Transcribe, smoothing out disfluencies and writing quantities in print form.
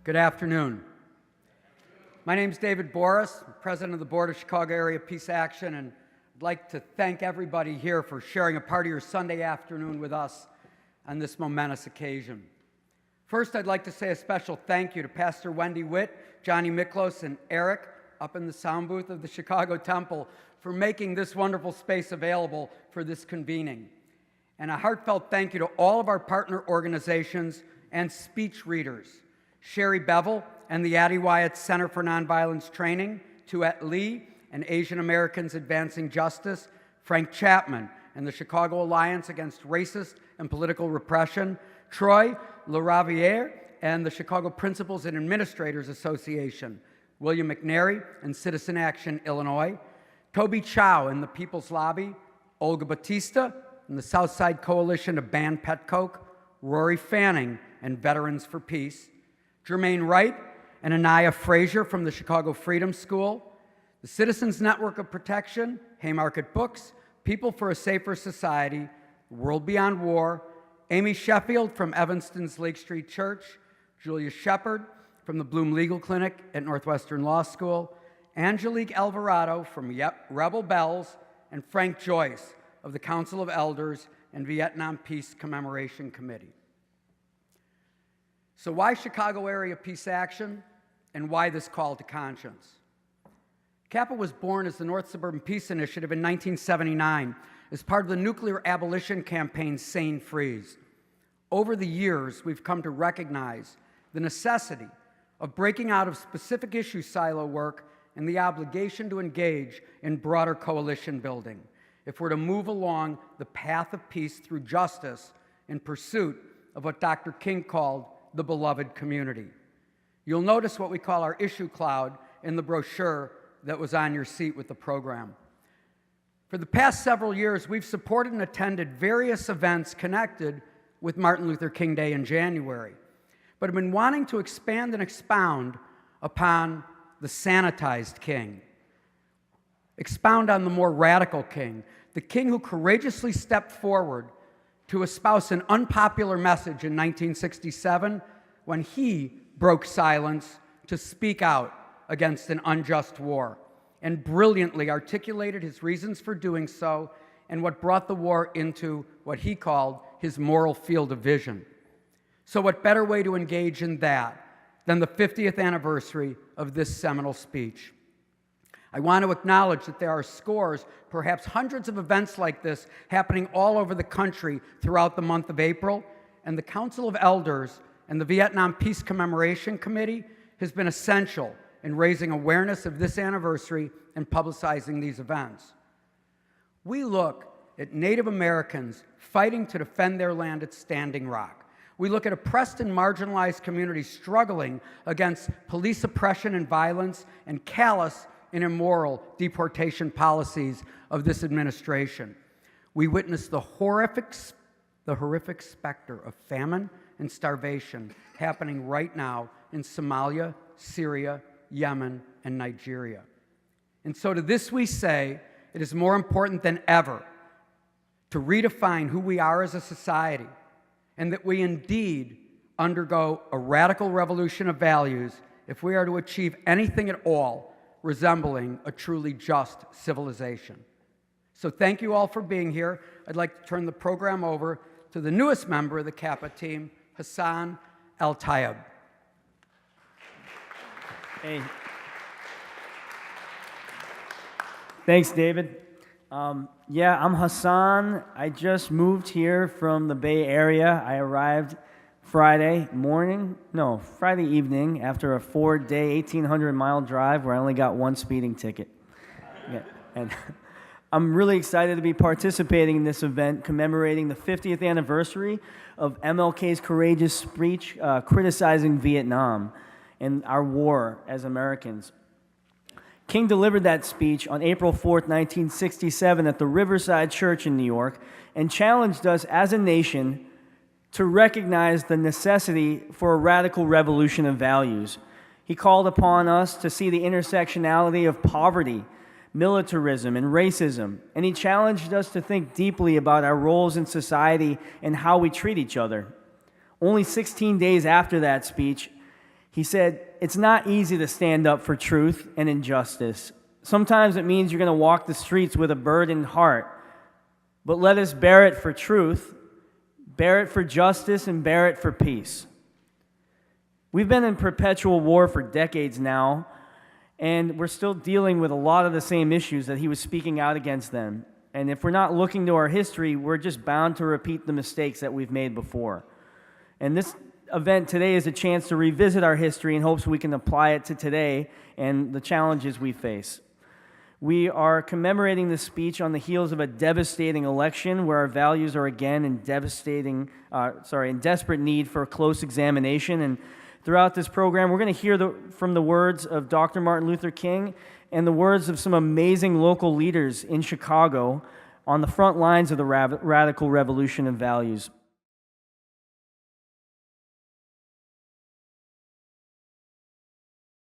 Good afternoon. My name is David Borris, President of the Board of Chicago Area Peace Action, and I'd like to thank everybody here for sharing a part of your Sunday afternoon with us on this momentous occasion. First, I'd like to say a special thank you to Pastor Wendy Witt, Johnny Miklos, and Eric up in the sound booth of the Chicago Temple for making this wonderful space available for this convening. And a heartfelt thank you to all of our partner organizations and speech readers, Sherry Bevel and the Addie Wyatt Center for Nonviolence Training, Tuet Lee and Asian Americans Advancing Justice, Frank Chapman and the Chicago Alliance Against Racist and Political Repression, Troy LaRaviere and the Chicago Principals and Administrators Association, William McNary and Citizen Action Illinois, Toby Chow and the People's Lobby, Olga Batista and the Southside Coalition to Ban Pet Coke, Rory Fanning and Veterans for Peace, Jermaine Wright and Anaya Frazier from the Chicago Freedom School, the Citizens Network of Protection, Haymarket Books, People for a Safer Society, World Beyond War, Amy Sheffield from Evanston's Lake Street Church, Julia Shepard from the Bloom Legal Clinic at Northwestern Law School, Angelique Alvarado from Rebel Bells, and Frank Joyce of the Council of Elders and Vietnam Peace Commemoration Committee. So why Chicago Area Peace Action, and why this call to conscience? CAPA was born as the North Suburban Peace Initiative in 1979 as part of the nuclear abolition campaign Sane Freeze. Over the years, we've come to recognize the necessity of breaking out of specific issue silo work and the obligation to engage in broader coalition building if we're to move along the path of peace through justice in pursuit of what Dr. King called the beloved community. You'll notice what we call our issue cloud in the brochure that was on your seat with the program. For the past several years, we've supported and attended various events connected with Martin Luther King Day in January, but have been wanting to expand and expound upon the sanitized King, expound on the more radical King, the King who courageously stepped forward to espouse an unpopular message in 1967 when he broke silence to speak out against an unjust war and brilliantly articulated his reasons for doing so and what brought the war into what he called his moral field of vision. So what better way to engage in that than the 50th anniversary of this seminal speech? I want to acknowledge that there are scores, perhaps hundreds of events like this happening all over the country throughout the month of April, and the Council of Elders and the Vietnam Peace Commemoration Committee has been essential in raising awareness of this anniversary and publicizing these events. We look at Native Americans fighting to defend their land at Standing Rock. We look at oppressed and marginalized communities struggling against police oppression and violence and callous and immoral deportation policies of this administration. We witness the horrific specter of famine and starvation happening right now in Somalia, Syria, Yemen, and Nigeria. And so to this we say, it is more important than ever to redefine who we are as a society, and that we indeed undergo a radical revolution of values if we are to achieve anything at all resembling a truly just civilization. So thank you all for being here. I'd like to turn the program over to the newest member of the CAPA team, Hassan El-Tayyab. Hey. Thanks, David. Yeah, I'm Hassan. I just moved here from the Bay Area. I arrived Friday evening after a 4-day, 1,800-mile drive where I only got one speeding ticket. Yeah, and I'm really excited to be participating in this event commemorating the 50th anniversary of MLK's courageous speech criticizing Vietnam and our war as Americans. King delivered that speech on April 4th, 1967 at the Riverside Church in New York and challenged us as a nation to recognize the necessity for a radical revolution of values. He called upon us to see the intersectionality of poverty, militarism, and racism, and he challenged us to think deeply about our roles in society and how we treat each other. Only 16 days after that speech, He said, "It's not easy to stand up for truth and injustice. Sometimes it means you're going to walk the streets with a burdened heart. But let us bear it for truth, bear it for justice, and bear it for peace." We've been in perpetual war for decades now, and we're still dealing with a lot of the same issues that he was speaking out against then. And if we're not looking to our history, we're just bound to repeat the mistakes that we've made before. And this event today is a chance to revisit our history in hopes we can apply it to today and the challenges we face. We are commemorating this speech on the heels of a devastating election where our values are again in desperate need for a close examination. And throughout this program, we're going to hear from the words of Dr. Martin Luther King and the words of some amazing local leaders in Chicago on the front lines of the radical revolution of values.